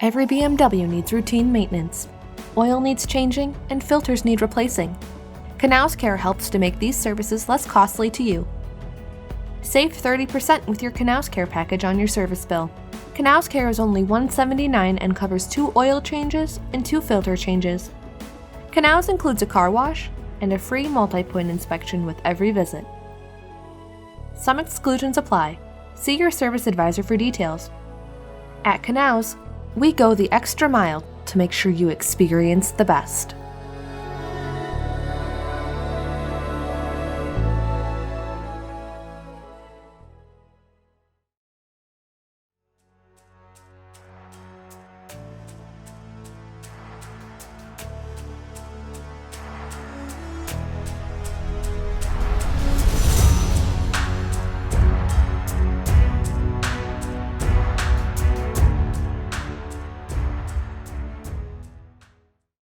Every BMW needs routine maintenance. Oil needs changing, and filters need replacing. Knauz Care helps to make these services less costly to you. Save 30% with your Knauz Care package on your service bill. Knauz Care is only $179 and covers 2 oil changes and 2 filter changes. Knauz includes a car wash and a free multi-point inspection with every visit. Some exclusions apply. See your service advisor for details. At Knauz, we go the extra mile to make sure you experience the best.